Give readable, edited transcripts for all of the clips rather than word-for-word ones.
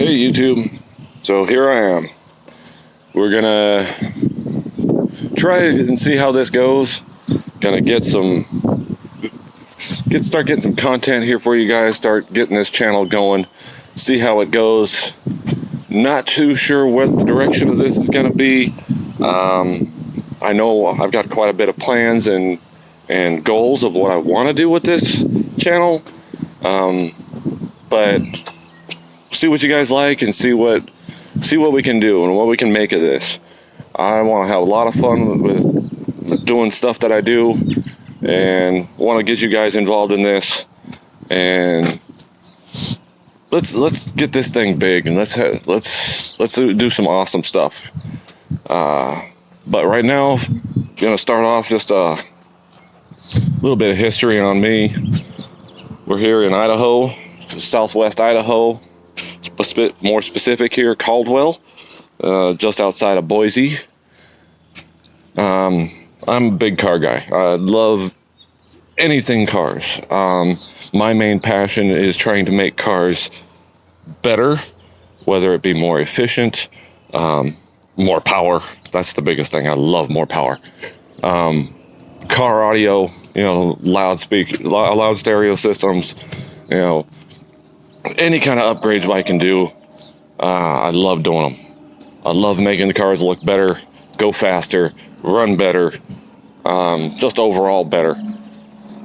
Hey YouTube, so here I am. We're gonna try and see how this goes. Gonna start getting some content here for you guys, start getting this channel going, see how it goes. Not too sure what the direction of this is gonna be. I know I've got quite a bit of plans and goals of what I want to do with this channel, but see what you guys like and see what we can do and what we can make of this. I want to have a lot of fun with doing stuff that I do, and want to get you guys involved in this. And let's get this thing big, and let's do some awesome stuff. But right now, I'm gonna start off just a little bit of history on me. We're here in Idaho, southwest Idaho. More specific here, Caldwell, just outside of Boise. I'm a big car guy. I love anything cars. My main passion is trying to make cars better, whether it be more efficient, more power. That's the biggest thing. I love more power. Car audio, loud stereo systems, any kind of upgrades I can do. I love doing them. I love making the cars look better, go faster, run better, just overall better.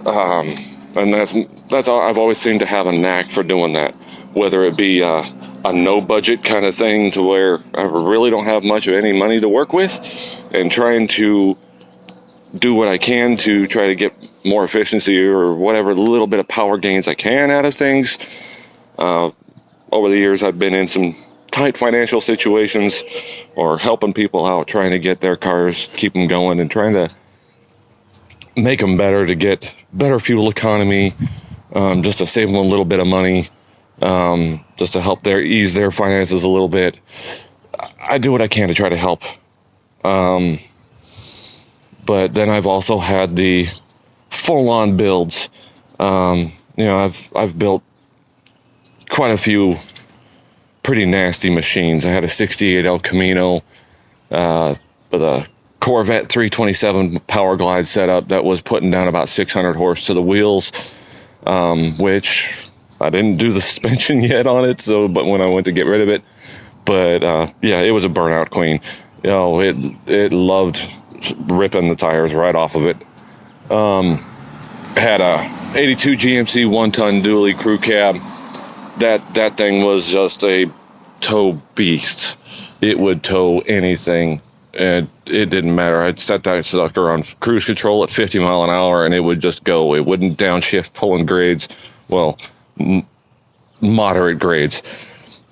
And that's all. I've always seemed to have a knack for doing that, whether it be a no budget kind of thing to where I really don't have much of any money to work with, and trying to do what I can to try to get more efficiency or whatever little bit of power gains I can out of things. Over the years, I've been in some tight financial situations, or helping people out, trying to get their cars, keep them going, and trying to make them better, to get better fuel economy, just to save them a little bit of money, just to help ease their finances a little bit. I do what I can to try to help. But then I've also had the full-on builds. I've built quite a few pretty nasty machines. I had a 68 El Camino with a Corvette 327 Power Glide setup that was putting down about 600 horse to the wheels, which I didn't do the suspension yet on it, but when I went to get rid of it, but yeah, it was a burnout queen. It loved ripping the tires right off of it. Had a 82 GMC 1-ton dually crew cab. That thing was just a tow beast. It would tow anything, and it didn't matter. I'd set that sucker on cruise control at 50 mile an hour, and it would just go. It wouldn't downshift pulling grades. Well, moderate grades.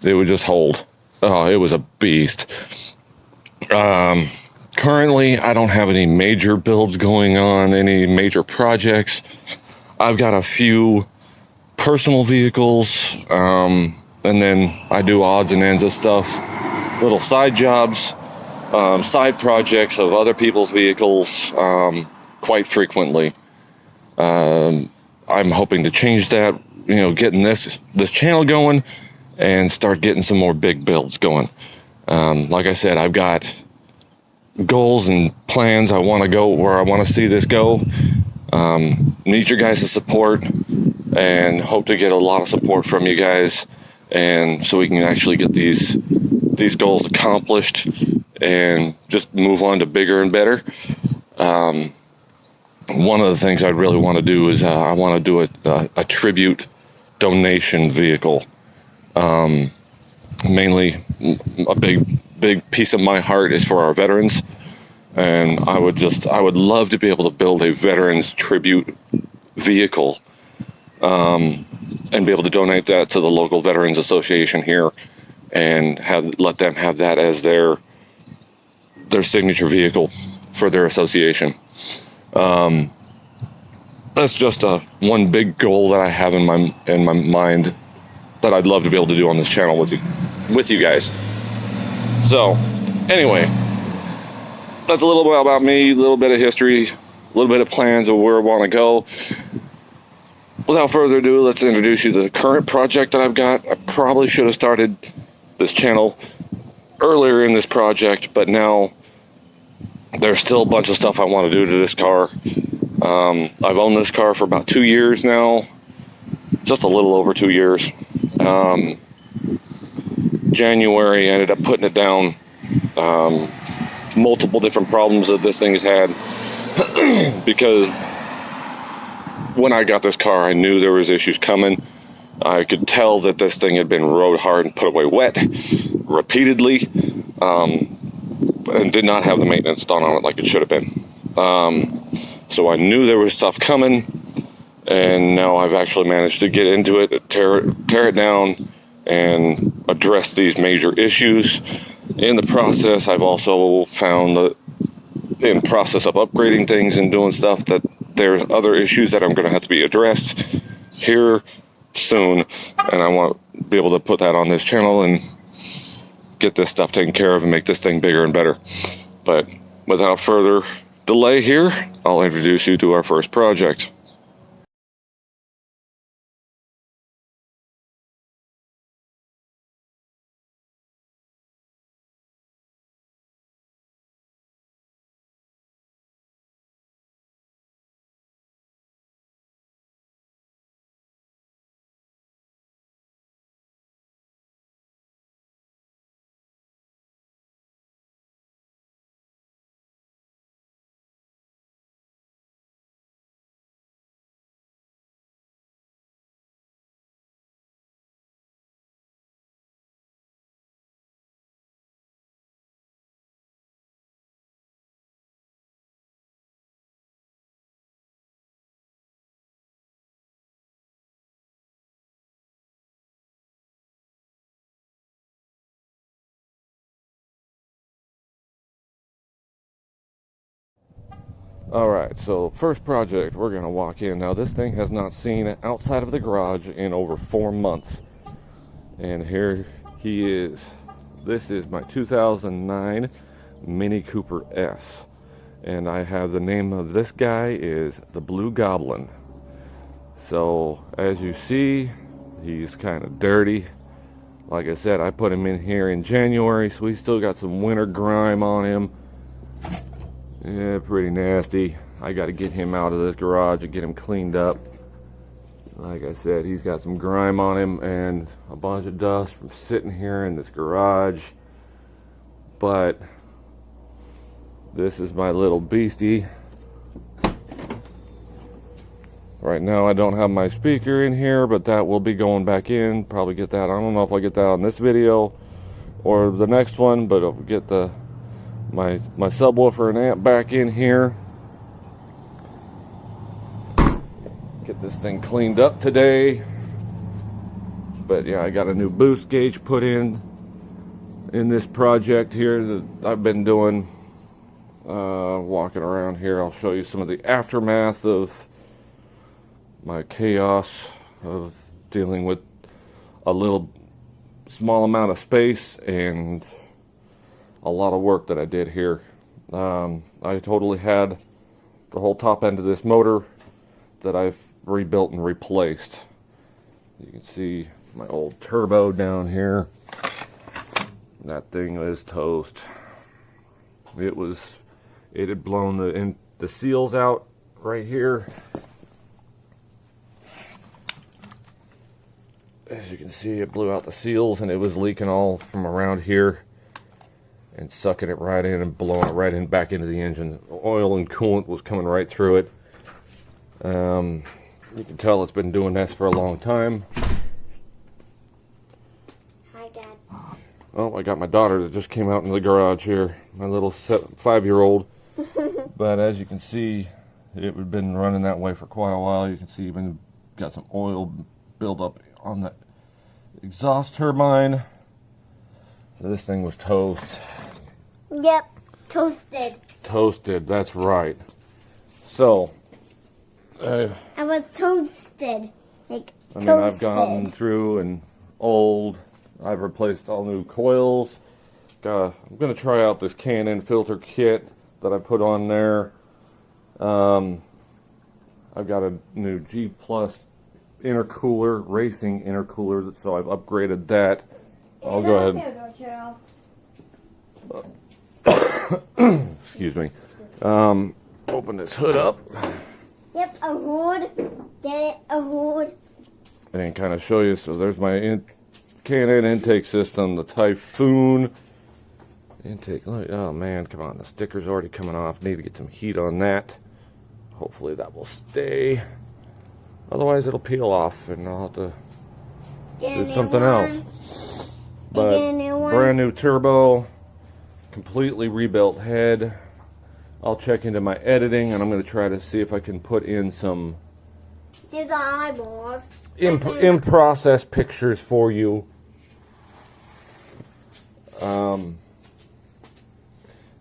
It would just hold. Oh, it was a beast. Currently, I don't have any major builds going on, any major projects. I've got a few personal vehicles, and then I do odds and ends of stuff, little side jobs, side projects of other people's vehicles, quite frequently. I'm hoping to change that, getting this channel going and start getting some more big builds going. Like I said, I've got goals and plans. I want to go where I want to see this go. Need your guys' support, and hope to get a lot of support from you guys, and so we can actually get these goals accomplished and just move on to bigger and better. One of the things I really want to do is I want to do a tribute donation vehicle. Mainly, a big piece of my heart is for our veterans, and I would love to be able to build a veterans tribute vehicle, and be able to donate that to the local Veterans Association here, and let them have that as their signature vehicle for their association. That's just one big goal that I have in my mind that I'd love to be able to do on this channel with you guys. So, anyway, that's a little bit about me, a little bit of history, a little bit of plans of where I want to go. Without further ado, let's introduce you to the current project that I've got. I probably should have started this channel earlier in this project, but now there's still a bunch of stuff I want to do to this car. I've owned this car for about 2 years now, just a little over 2 years. January, I ended up putting it down. Multiple different problems that this thing has had because when I got this car, I knew there was issues coming. I could tell that this thing had been rode hard and put away wet repeatedly, and did not have the maintenance done on it like it should have been. So I knew there was stuff coming, and now I've actually managed to get into it, tear it down, and address these major issues. In the process, I've also found that in process of upgrading things and doing stuff that there's other issues that I'm going to have to be addressed here soon, and I want to be able to put that on this channel and get this stuff taken care of and make this thing bigger and better. But without further delay here, I'll introduce you to our first project. Alright, so first project, we're going to walk in. Now this thing has not seen outside of the garage in over 4 months. And here he is. This is my 2009 Mini Cooper S. And I have the name of this guy is the Blue Goblin. So as you see, he's kind of dirty. Like I said, I put him in here in January, so he's still got some winter grime on him. Yeah, pretty nasty. I got to get him out of this garage and get him cleaned up. Like I said, he's got some grime on him and a bunch of dust from sitting here in this garage. But this is my little beastie. Right now I don't have my speaker in here, but that will be going back in. Probably get that. I don't know if I'll get that on this video or the next one, but I'll get my subwoofer and amp back in here. Get this thing cleaned up today. But yeah, I got a new boost gauge put in this project here that I've been doing. Walking around here, I'll show you some of the aftermath of my chaos of dealing with a little small amount of space and a lot of work that I did here. I totally had the whole top end of this motor that I've rebuilt and replaced. You can see my old turbo down here. That thing is toast. It had blown the seals out right here. As you can see, it blew out the seals and it was leaking all from around here and sucking it right in and blowing it right in back into the engine. Oil and coolant was coming right through it. You can tell it's been doing this for a long time. Hi, Dad. Oh, I got my daughter that just came out in the garage here, my little 5-year-old. But as you can see, it had been running that way for quite a while. You can see even got some oil buildup on the exhaust turbine. So this thing was toast. Yep, toasted. Toasted, that's right. So, I was toasted. Like, I mean, I've gone through and I've replaced all new coils. I'm going to try out this Canon filter kit that I put on there. I've got a new G Plus intercooler, racing intercooler, so I've upgraded that. I'll go ahead. Excuse me. Open this hood up. Yep, a hood. Get it, a hood. And kind of show you. So there's my K&N intake system, the Typhoon intake. Oh man, come on. The sticker's already coming off. Need to get some heat on that. Hopefully that will stay. Otherwise it'll peel off and I'll have to do something else. But brand new turbo, completely rebuilt head. I'll check into my editing and I'm going to try to see if I can put in some His eyeballs. in process pictures for you.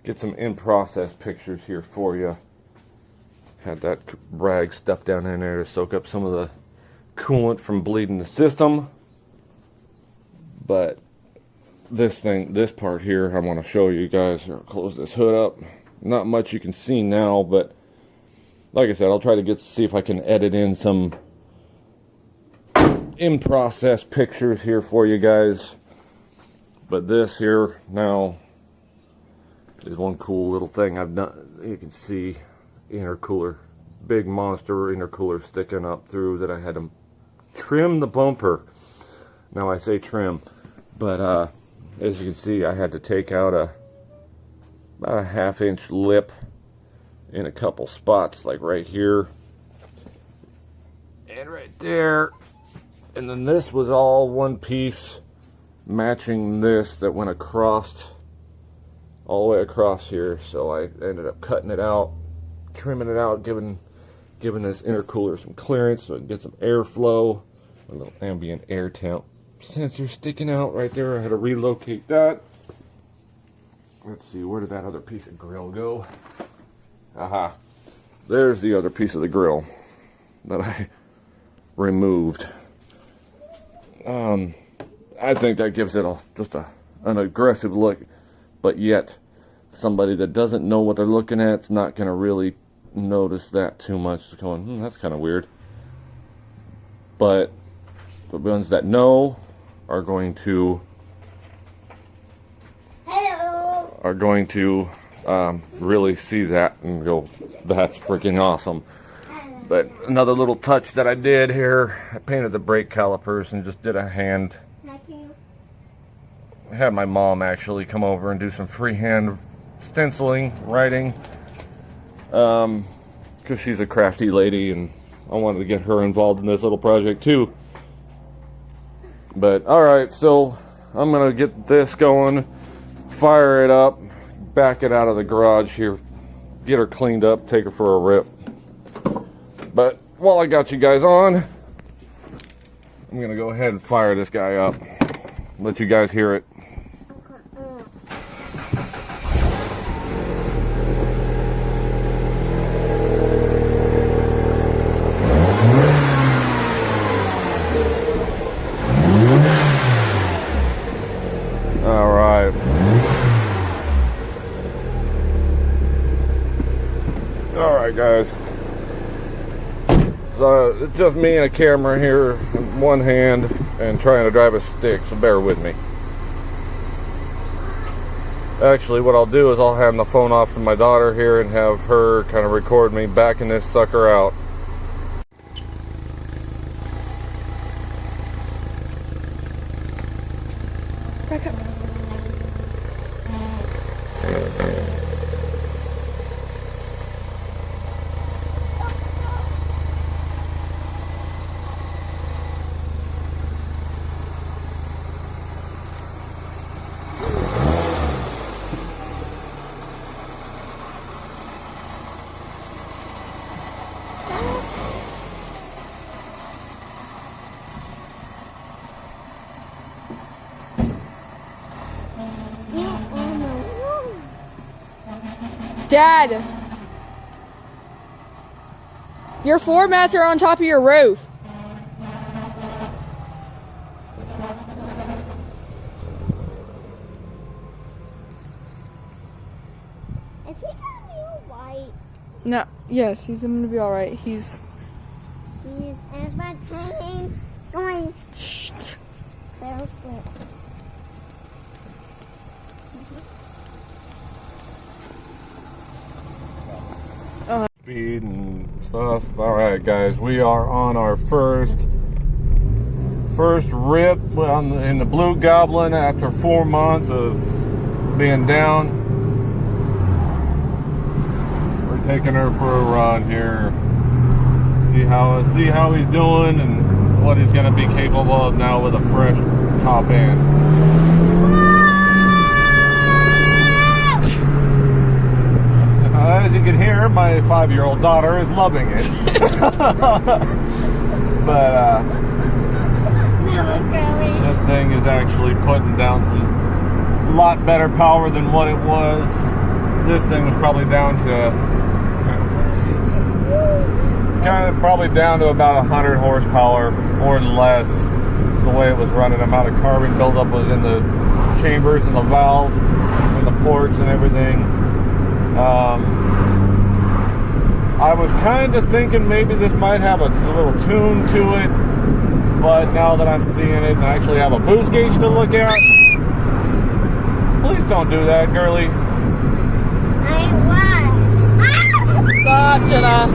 Get some in process pictures here for you. Had that rag stuffed down in there to soak up some of the coolant from bleeding the system. But this part here, I want to show you guys. I'll close this hood up. Not much you can see now, but like I said, I'll try to see if I can edit in some in-process pictures here for you guys. But this here now is one cool little thing I've done. You can see intercooler, big monster intercooler sticking up through that I had to trim the bumper. Now I say trim, but as you can see, I had to take out about a 1/2-inch lip in a couple spots, like right here and right there. And then this was all one piece matching this that went across, all the way across here. So I ended up cutting it out, trimming it out, giving this intercooler some clearance so it can get some airflow. A little ambient air temp sensor sticking out right there. I had to relocate that. Let's see, where did that other piece of grill go? Aha, there's the other piece of the grill that I removed. I think that gives it an aggressive look, but yet somebody that doesn't know what they're looking at is not going to really notice that too much. It's going, that's kind of weird. But the ones that know are going to really see that and go, that's freaking awesome. But another little touch that I did here, I painted the brake calipers and just did a hand. I had my mom actually come over and do some freehand stenciling, writing, because she's a crafty lady and I wanted to get her involved in this little project too. But alright, so I'm going to get this going, fire it up, back it out of the garage here, get her cleaned up, take her for a rip. But while I got you guys on, I'm going to go ahead and fire this guy up, let you guys hear it. Alright guys, so it's just me and a camera here in one hand and trying to drive a stick, so bear with me. Actually what I'll do is I'll hand the phone off to my daughter here and have her kind of record me backing this sucker out. Back up. Dad, your floor mats are on top of your roof. Is he gonna be alright? No, yes, he's gonna be alright. He's As my tank going. Shh. There. stuff. All right, guys, we are on our first rip in the Blue Goblin after 4 months of being down. We're taking her for a run here. See how he's doing and what he's going to be capable of now with a fresh top end. As you can hear, my 5-year-old daughter is loving it. But this thing is actually putting down some lot better power than what it was. This thing was probably down to probably down to about 100 horsepower or less. The way it was running, the amount of carbon buildup was in the chambers and the valve and the ports and everything. I was kind of thinking maybe this might have a little tune to it, but now that I'm seeing it and I actually have a boost gauge to look at, please don't do that, girly. Stop, Jenna.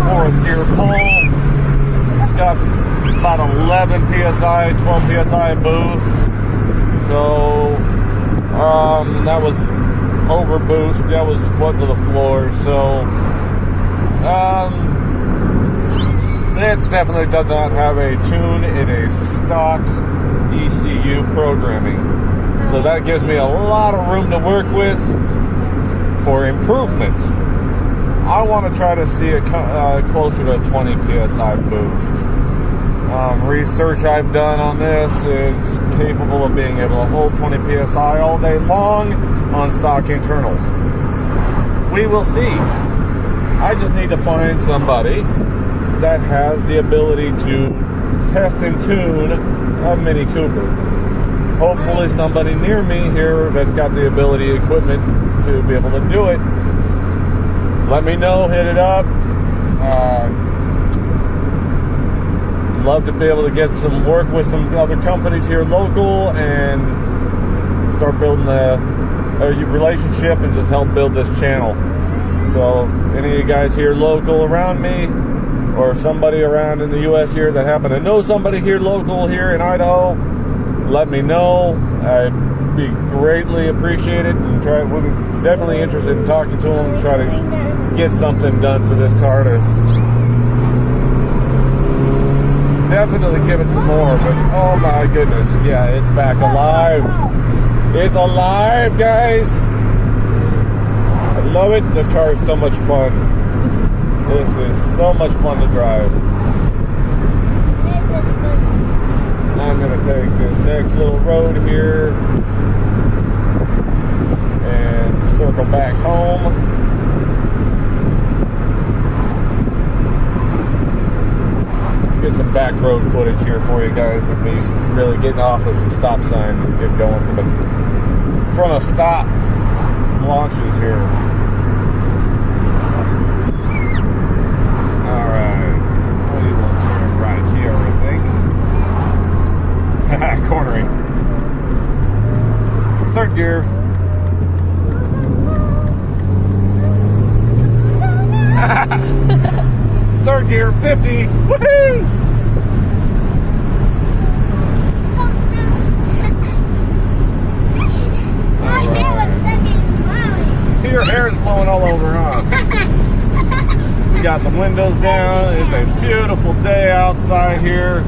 4th gear pull. Got about 11 psi, 12 psi boost. So that was over boost. That was foot to the floor. So it definitely does not have a tune in a stock ECU programming. So that gives me a lot of room to work with for improvement. I want to try to see it closer to 20 psi boost. Research I've done on this is capable of being able to hold 20 psi all day long on stock internals. We will see. I just need to find somebody that has the ability to test and tune a Mini Cooper. Hopefully somebody near me here that's got the ability, equipment to be able to do it. Let me know, hit it up. Love to be able to get some work with some other companies here local and start building a relationship and just help build this channel. So any of you guys here local around me or somebody around in the US here that happen to know somebody here local here in Idaho, let me know. I'd be greatly appreciated and we're definitely interested in talking to them and try to get something done for this car to definitely give it some more. But oh my goodness, yeah, it's back alive. It's alive, guys. I love it. This car is so much fun. This is so much fun to drive. I'm gonna take this next little road here and circle back home. Get some back road footage here for you guys of me really getting off of some stop signs and get going from in front of stop launches here. Alright, we will turn right here, I think. Cornering. 3rd gear. Third gear, 50. Woohoo! Your hair is blowing all over, huh? We got the windows down. It's a beautiful day outside here.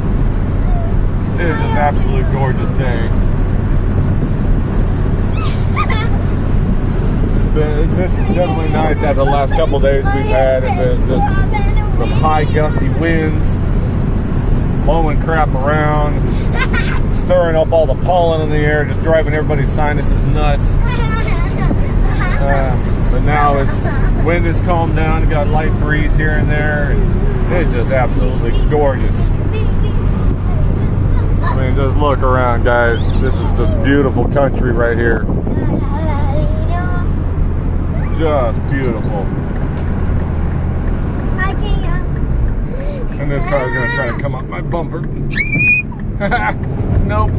It is just absolute gorgeous day. This is definitely nice after the last couple of days we've had. It's been just some high gusty winds, blowing crap around, stirring up all the pollen in the air, just driving everybody's sinuses nuts. But now wind has calmed down, got a light breeze here and there, and it's just absolutely gorgeous. I mean, just look around, guys. This is just beautiful country right here. Just beautiful. And this car is going to try to come up my bumper. Nope.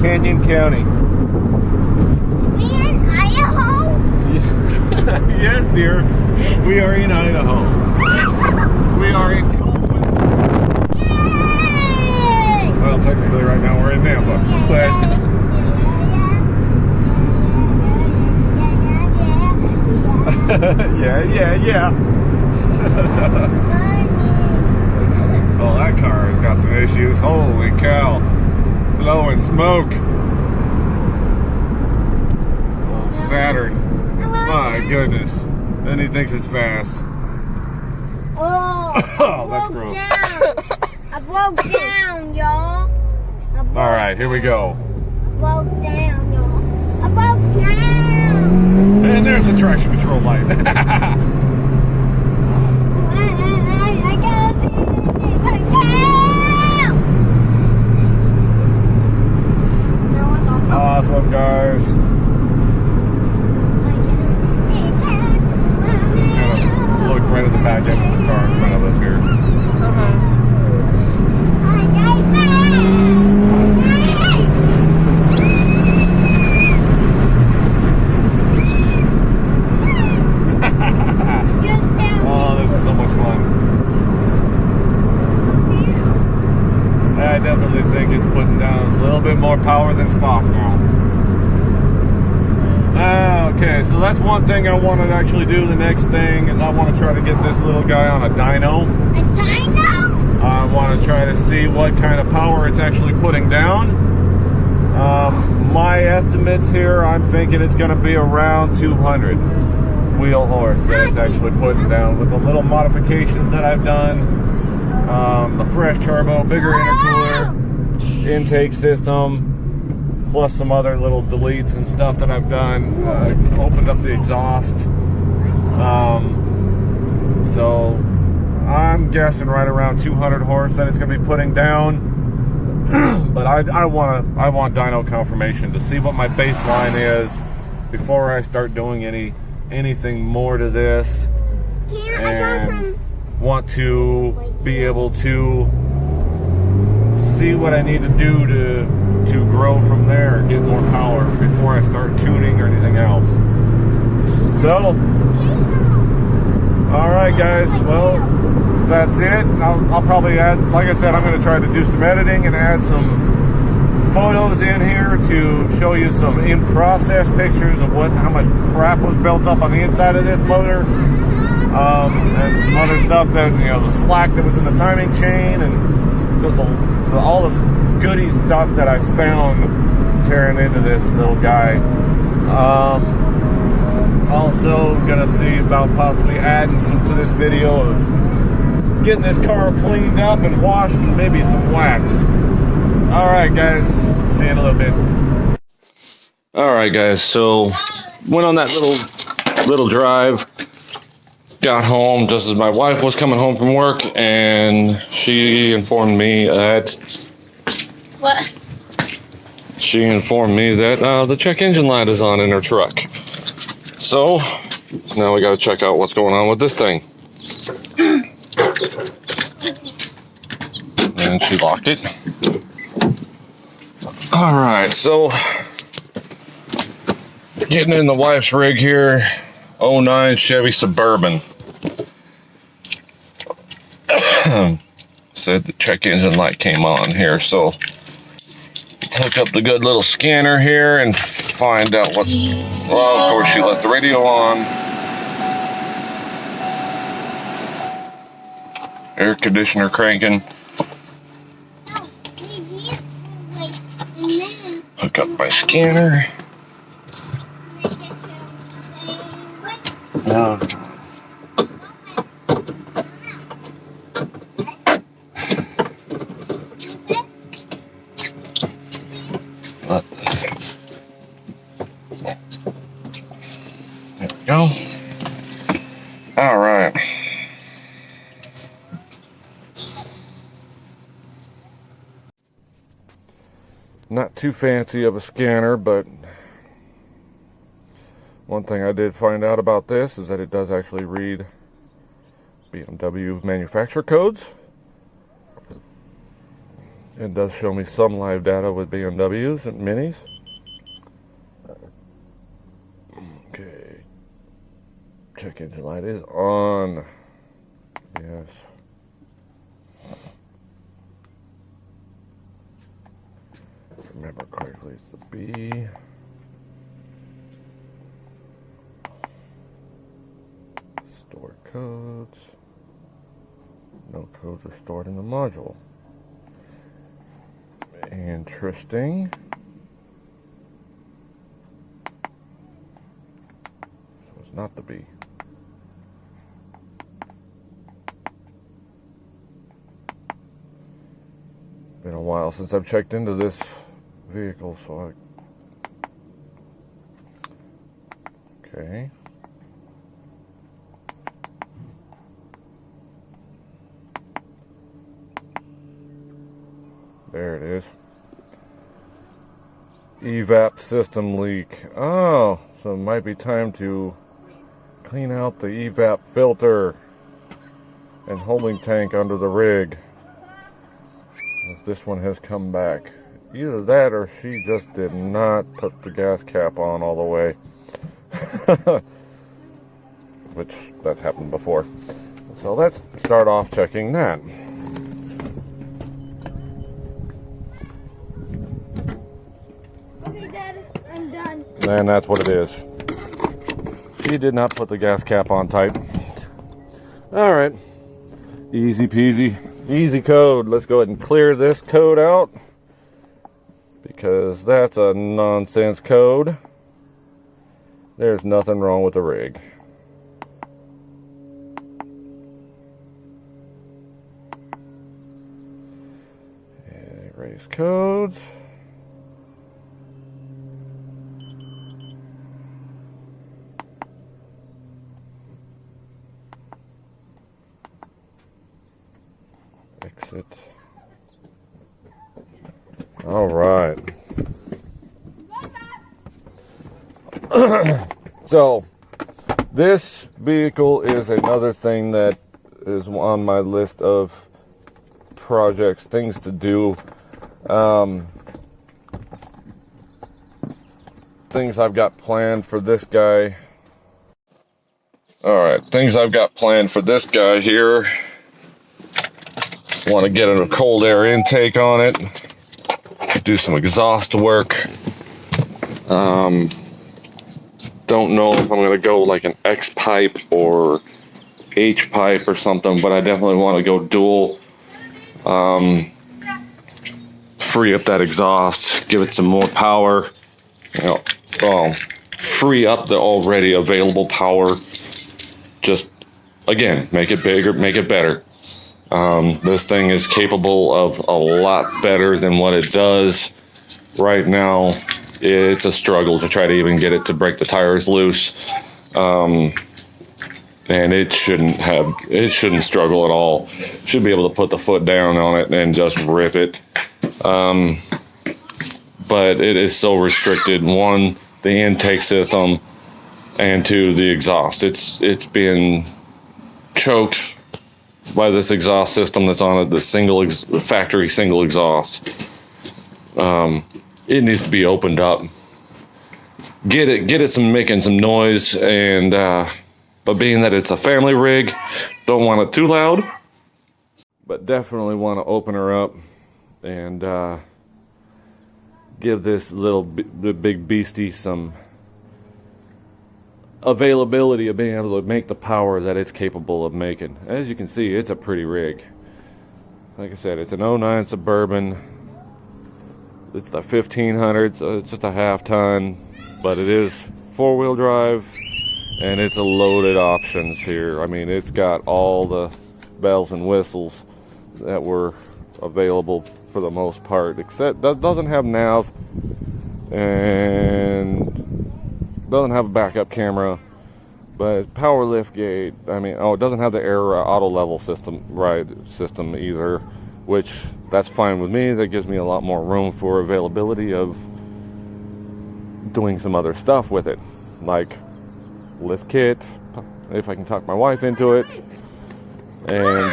Canyon County. We in Idaho? Yes, dear. We are in Idaho. We are in Goblin. Yay! Well, technically right now we're in Nampa, but yeah. Oh, that car has got some issues. Holy cow. Blowing smoke. Oh, Saturn. My goodness. And he thinks it's fast. Oh, Oh, that's gross. I broke down, y'all. All right, here we go. Broke down, y'all. I broke down. And there's the traction control light. I gotta see it. I can't. No, it's awesome. Awesome, guys. Look right at the back end of this car in front of us here. Oh, this is so much fun. I definitely think it's putting down a little bit more power than stock now. Okay, so that's one thing I want to actually do. The next thing is I want to try to get this little guy on a dyno. A dino? I want to try to see what kind of power it's actually putting down. My estimates here, I'm thinking it's going to be around 200 wheel horse that it's actually putting down with the little modifications that I've done. The fresh turbo, bigger intercooler, intake system, plus some other little deletes and stuff that I've done. Opened up the exhaust. So I'm guessing right around 200 horse that it's going to be putting down. But I want dyno confirmation to see what my baseline is before I start doing anything more to this, and want to be able to see what I need to do to grow from there and get more power before I start tuning or anything else. So, all right, guys. Well, that's it. I'll probably add, like I said, I'm going to try to do some editing and add some photos in here to show you some in-process pictures of how much crap was built up on the inside of this motor, and some other stuff that, the slack that was in the timing chain, and just all this goody stuff that I found tearing into this little guy. Also gonna see about possibly adding some to this video of getting this car cleaned up and washed and maybe some wax. All right, guys, see you in a little bit. All right, guys. So went on that little drive. Got home just as my wife was coming home from work, and she informed me that. What? She informed me that the check engine light is on in her truck. So now we got to check out what's going on with this thing. And she locked it. All right, so getting in the wife's rig here, 09 Chevy Suburban. Said the check engine light came on here, so let's hook up the good little scanner here and find out what's. Well, of course, she left the radio on. Air conditioner cranking. Hook up my scanner. No. There we go. All right. Not too fancy of a scanner, but one thing I did find out about this is that it does actually read BMW manufacturer codes. It does show me some live data with BMWs and Minis. Okay. Check engine light is on. Yes. Remember correctly, it's the B. Store codes. No codes are stored in the module. Interesting. So it's not the B. Been a while since I've checked into this vehicle, so okay. There it is. Evap system leak. Oh, so it might be time to clean out the evap filter and holding tank under the rig, as this one has come back. Either that or she just did not put the gas cap on all the way. Which, that's happened before. So let's start off checking that. Okay, Dad, I'm done. And that's what it is. She did not put the gas cap on tight. Alright. Easy peasy. Easy code. Let's go ahead and clear this code out, because that's a nonsense code. There's nothing wrong with the rig. Erase codes. Exit. All right. So, this vehicle is another thing that is on my list of projects, things to do. Things I've got planned for this guy. All right, things I've got planned for this guy here. Want to get a cold air intake on it, do some exhaust work. Don't know if I'm going to go like an X pipe or H pipe or something, but I definitely want to go dual. Free up that exhaust, give it some more power. Free up the already available power. Just, again, make it bigger, make it better. This thing is capable of a lot better than what it does right now. It's a struggle to try to even get it to break the tires loose. And it shouldn't struggle at all. Should be able to put the foot down on it and just rip it. But it is so restricted. One, the intake system, and two, the exhaust. It's being choked by this exhaust system that's on it, the factory single exhaust. It needs to be opened up. Get it making some noise, and but being that it's a family rig, don't want it too loud. But definitely want to open her up and give this the big beastie some availability of being able to make the power that it's capable of making. As you can see, it's a pretty rig. Like I said, it's an 09 Suburban. It's the 1500, so it's just a half ton, but it is four-wheel drive, and it's a loaded options here. I mean, it's got all the bells and whistles that were available for the most part, except that doesn't have nav and doesn't have a backup camera, but power lift gate. I mean, it doesn't have the air auto level system either, which that's fine with me. That gives me a lot more room for availability of doing some other stuff with it, like lift kit, if I can talk my wife into it, and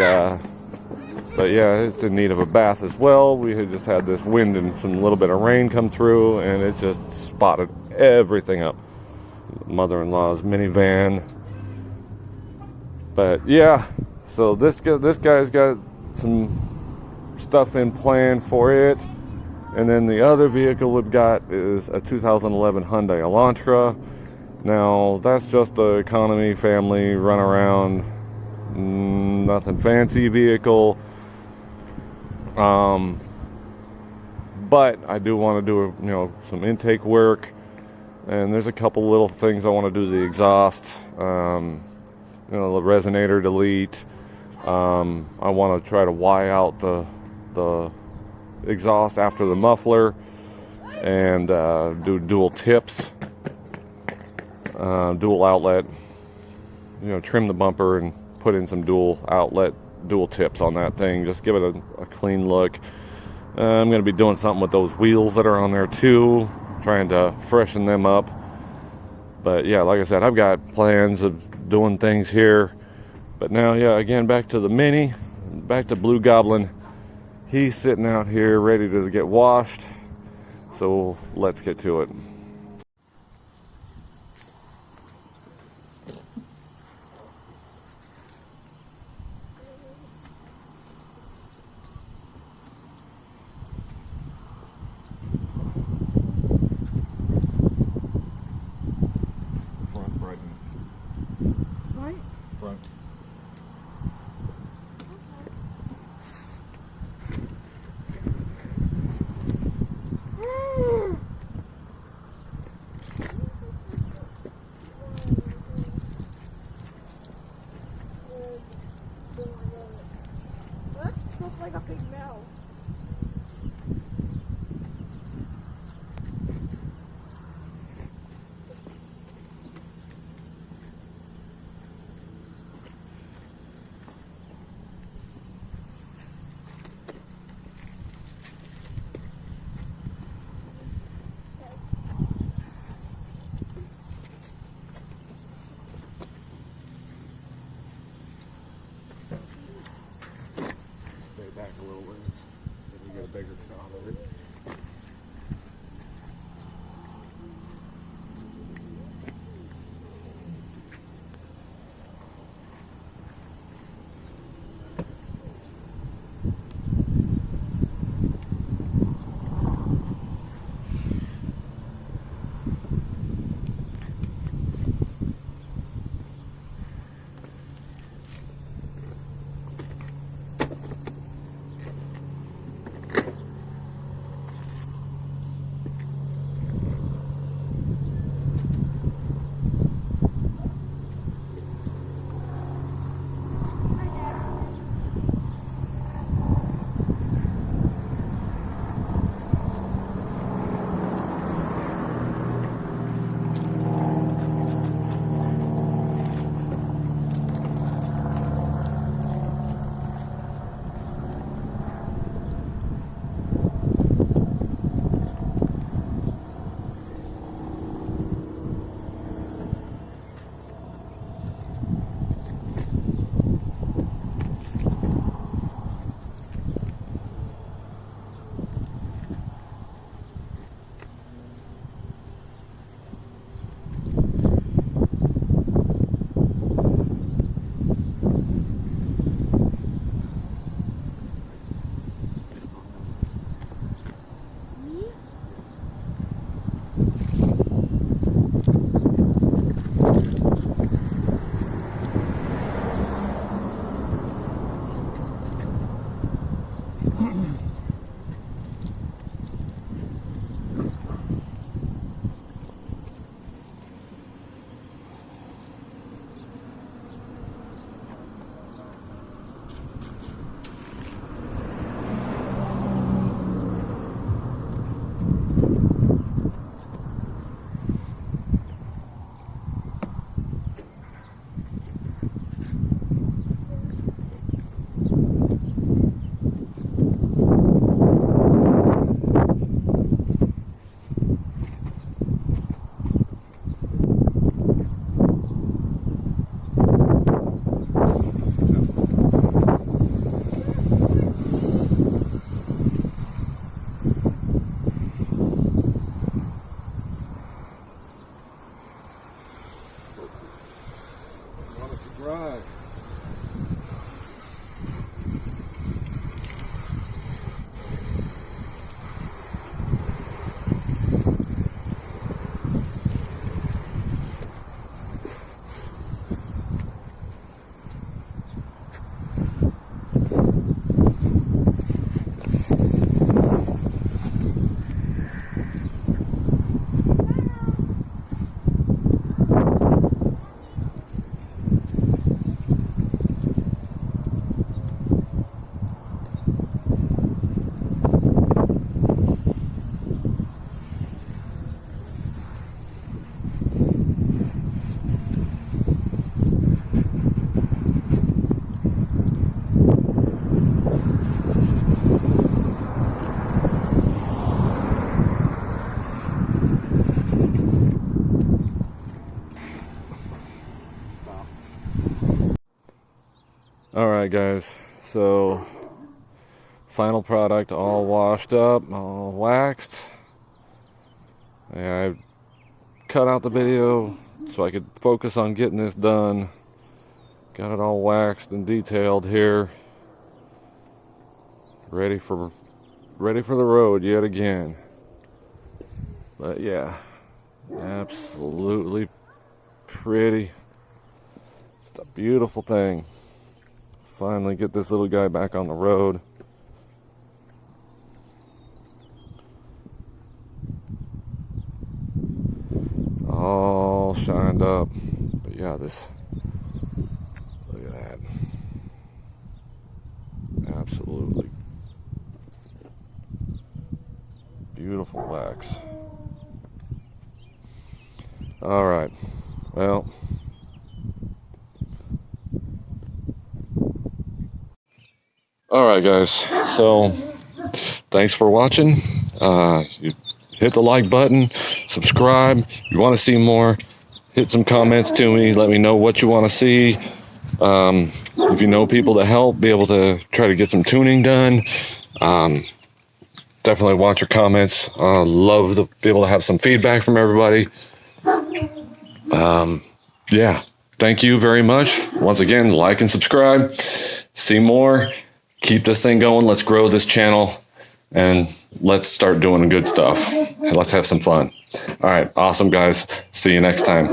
But yeah, it's in need of a bath as well. We had just had this wind and some little bit of rain come through, and it just spotted everything up. Mother-in-law's minivan. But yeah, so this guy's got some stuff in plan for it. And then the other vehicle we've got is a 2011 Hyundai Elantra. Now, that's just an economy, family, run around, nothing fancy vehicle. But I do want to do, some intake work. And there's a couple little things I want to do to the exhaust. The resonator delete. I want to try to Y out the exhaust after the muffler and do dual tips, dual outlet, trim the bumper and put in some dual outlet, dual tips on that thing, just give it a clean look. I'm going to be doing something with those wheels that are on there too, trying to freshen them up. But yeah, like I said, I've got plans of doing things here. But now, yeah, again, back to the Mini, back to Blue Goblin. He's sitting out here ready to get washed, so let's get to it. Front, right. Front. Front. That's just like a big mouth. Stay back a little ways, then you get a bigger shot of it. Right. Alright guys, so final product all washed up, all waxed. Yeah, I cut out the video so I could focus on getting this done. Got it all waxed and detailed here. Ready for the road yet again. But yeah, absolutely pretty. It's a beautiful thing. Finally get this little guy back on the road. All shined up. But yeah, this, look at that. Absolutely beautiful wax. All right, well, all right guys, so thanks for watching. You hit the like button, subscribe. If you want to see more, hit some comments to me, let me know what you want to see. If you know people to help be able to try to get some tuning done, definitely watch your comments. Love to be able to have some feedback from everybody. Yeah, thank you very much. Once again, like and subscribe. See more. Keep this thing going. Let's grow this channel and let's start doing good stuff. Let's have some fun. All right, awesome guys. See you next time.